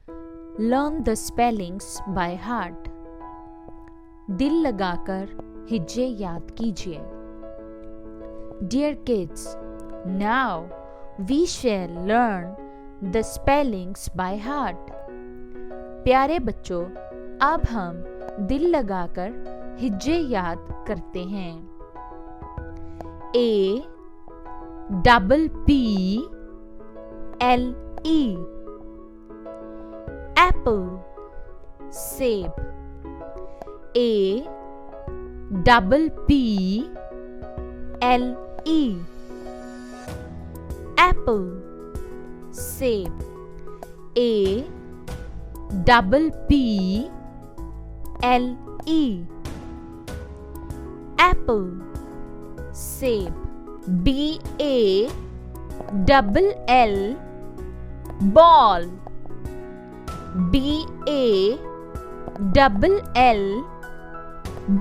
Learn the spellings by heart. दिल लगाकर हिज्जे याद कीजिए. Dear kids, now we shall learn the spellings by heart. प्यारे बच्चों, अब हम दिल लगाकर हिज्जे याद करते हैं. A double P L E apple, सेब. A double P L E apple, सेब. A double P L E apple, सेब. B A double L ball, B A double L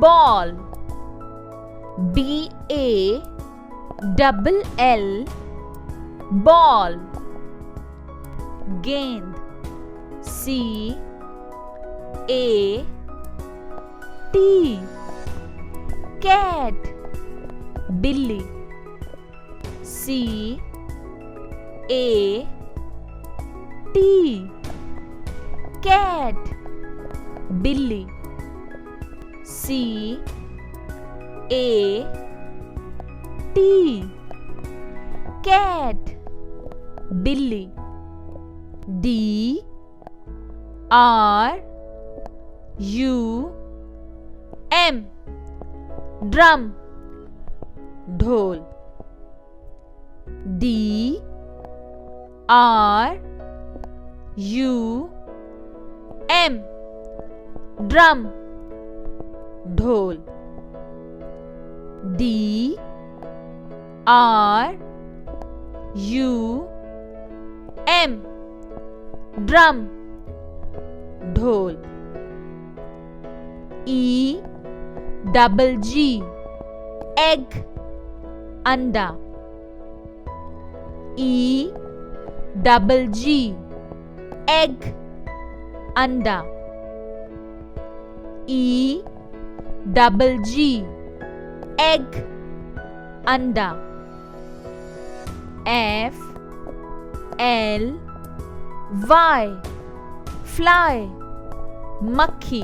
ball, B A double L ball. गेंद. C A T cat, बिल्ली. C A T cat, बिल्ली. C A T cat, बिल्ली. D R U M drum, ढोल. D R U M drum, ढोल. D R U M drum, ढोल. E double G egg, अंडा. E double G egg, अंडा. E double G egg, अंडा. F L Y fly, मक्खी.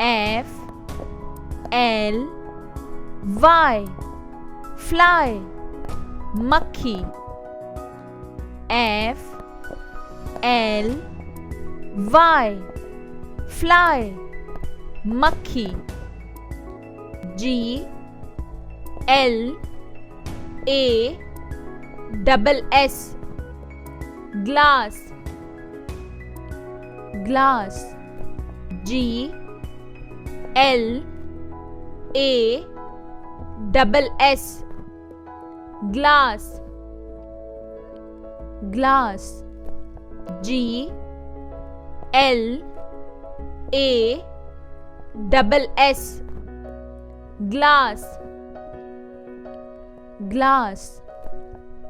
F L Y fly, मक्खी. F L Y fly, मक्खी. G L A double S glass, glass. G L A double S glass, glass. G L A double S glass, glass.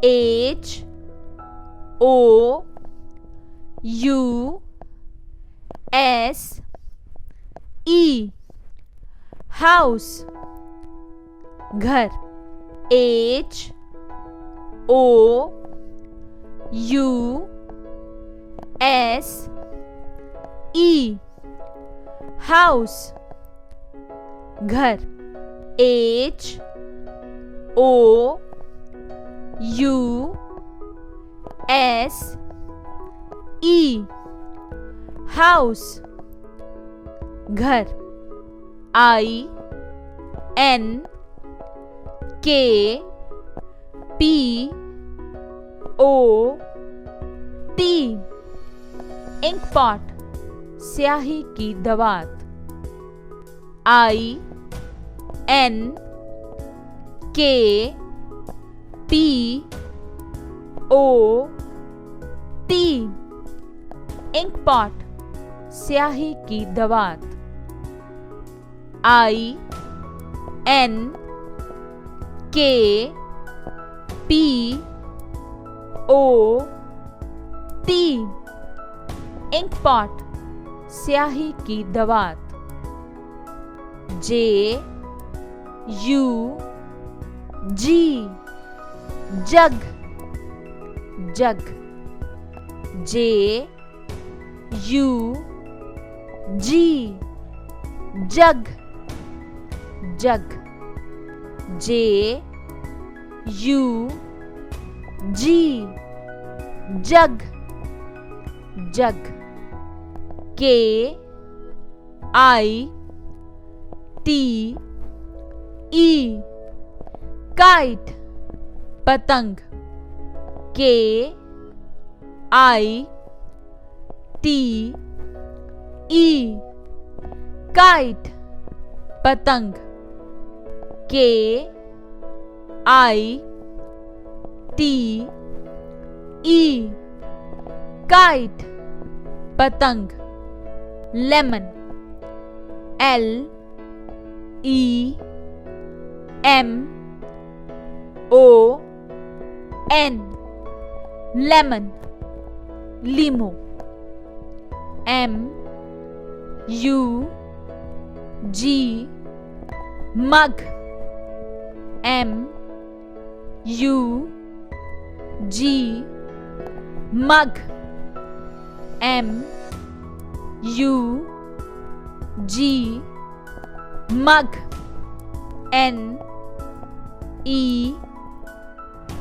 H O U S E house, घर. H O U S E house, घर. H O U S E house, घर. I N K P O T ink pot, स्याही की दवात. I N K P O T ink pot, स्याही की दवात. I N K P O T ink pot स्याही की दवात। JUG jug jug. JUG jug jug. JUG jug jug. KITE kite पतंग। KITE काइट पतंग। KITE काइट पतंग। Lemon LEMON lemon. लीमो MUG mug MUG mug MUG mug.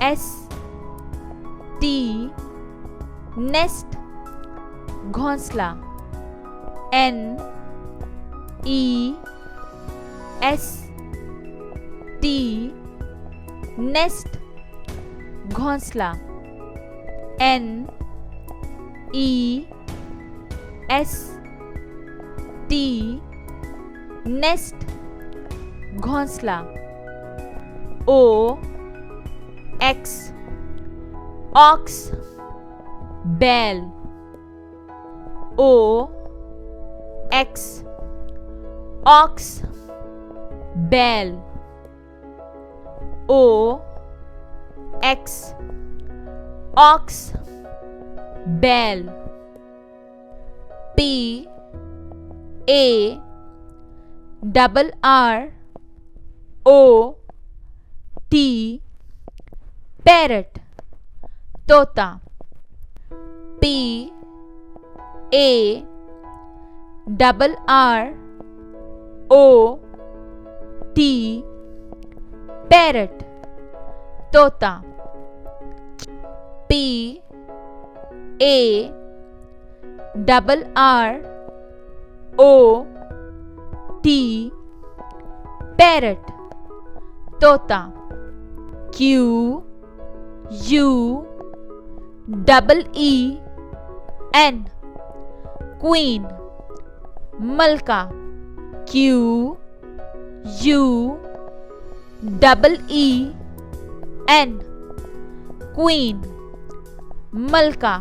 NEST nest घोंसला। NEST nest घोंसला। NEST nest घोंसला। OX ऑक्स बैल। OX aux बैल। OX aux बैल। PARROT पैरट तोता। PARROT पैरट तोता। PARROT पैरट तोता। QUEEN क्वीन मलका। QUEEN क्वीन मलका।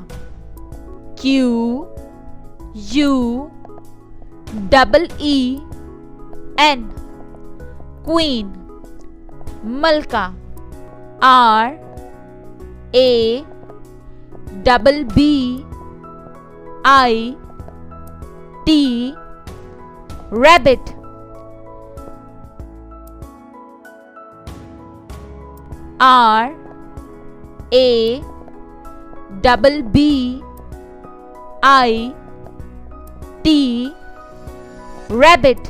QUEEN क्वीन मलका। RABBIT rabbit। RABBIT rabbit।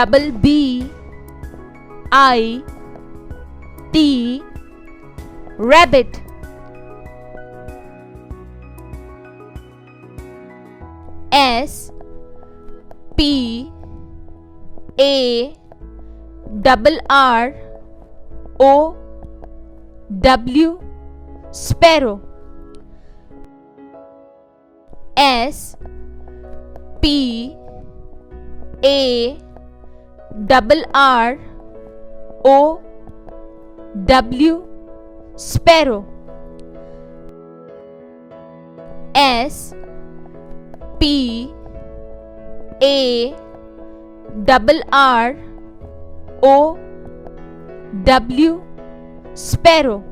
RABBIT rabbit। SPARROW sparrow। SPARROW sparrow। SPARROW W, sparrow.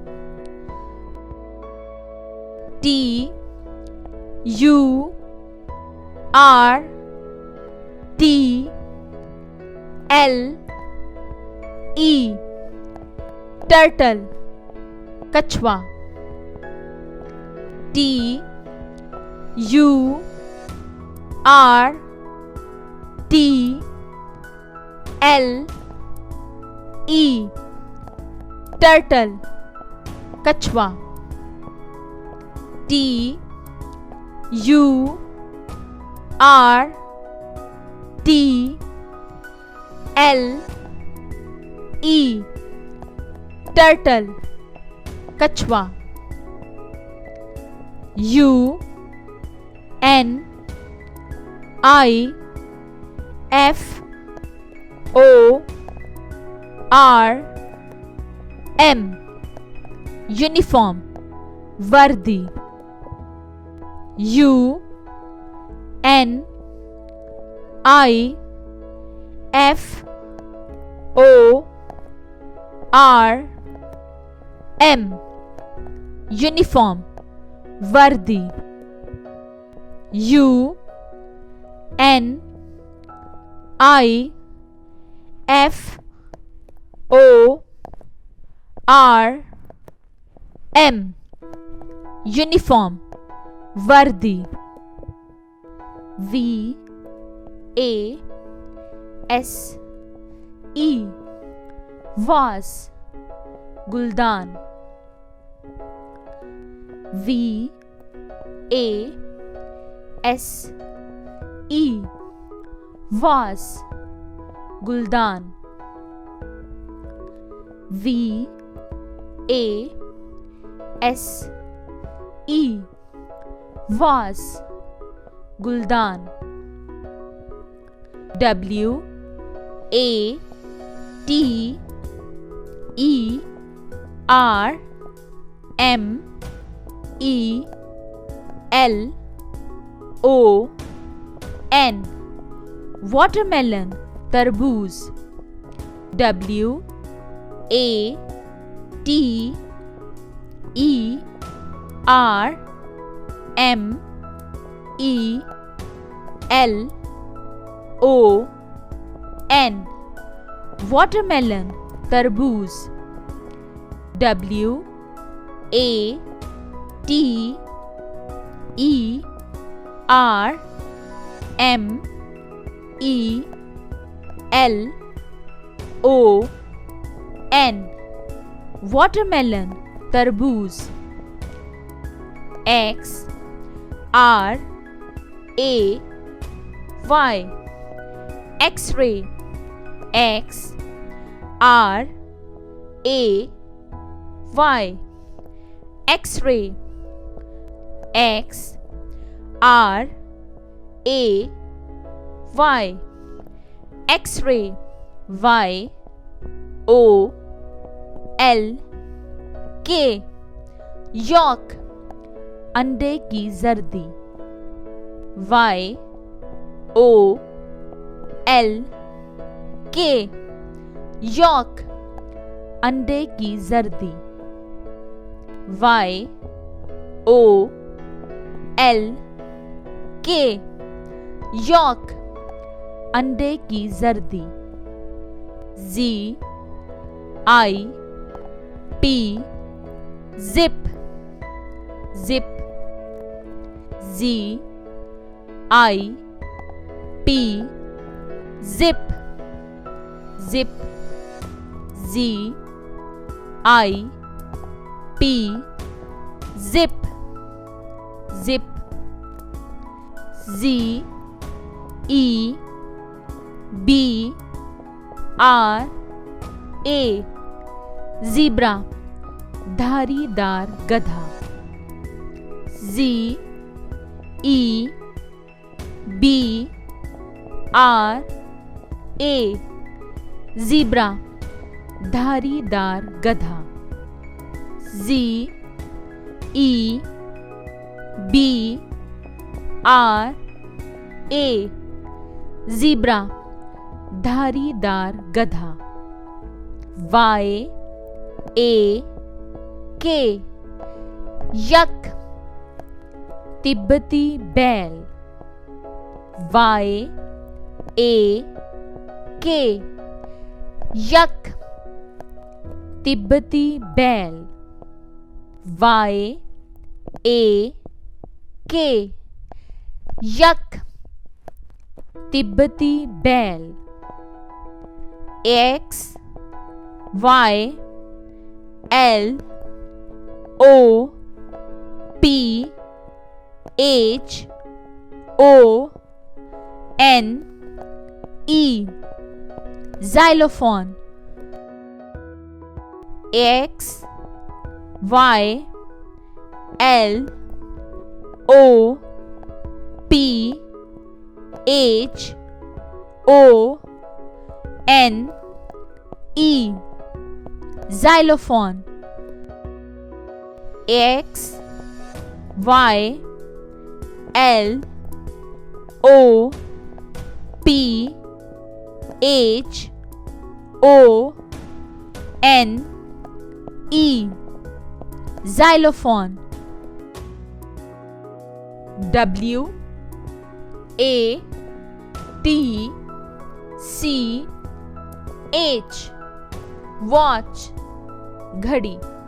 T, U, R, T, L, E, turtle, कछुआ. T, U, R, T, L, E, turtle, कछुआ. T, U, R, T, L, E, turtle, कछुआ. U, N, I, F, O, R, M, uniform, वर्दी. U, N, I, F, O, R, M, uniform, वर्दी. U, N, I, F, O, R, M, uniform, वर्दी. V, A, S, E, vase, गुलदान. V, A, S, E, vase, गुलदान. V, A, S, E, vase, गुलदान. W, A, T, E, R, M, E, L, O, N, watermelon, तरबूज. W, A, T, E, R, M, E, L, O, N, watermelon, तरबूज. W, A, T, E, R, M, E, L, O, N, watermelon, तरबूज. X, R, A, Y, X-ray. X, R, A, Y, X-ray. X, R, A, Y, X-ray. Y, O, L, K, yolk, अंडे की जर्दी. Y, O, L, K, yolk, अंडे की जर्दी. Y, O, L, K, yolk, अंडे की जर्दी. Z, I, P, zip, zip. Z, I, P, zip, zip. Z, I, P, zip, zip. Z, E, B, R, A, zebra, धारीदार गधा. Z, E, B, R, A, zebra, धारीदार गधा. Z, E, B, R, A, zebra, धारीदार गधा. Y A K, yak, तिब्बती बैल, Y A K, yak, तिब्बती बैल, Y A K, yak, तिब्बती बैल, X Y L O P H O N E, xylophone, X Y L O P H O N E, xylophone, X Y L O P H O N E, xylophone, W A T C H, watch, घड़ी।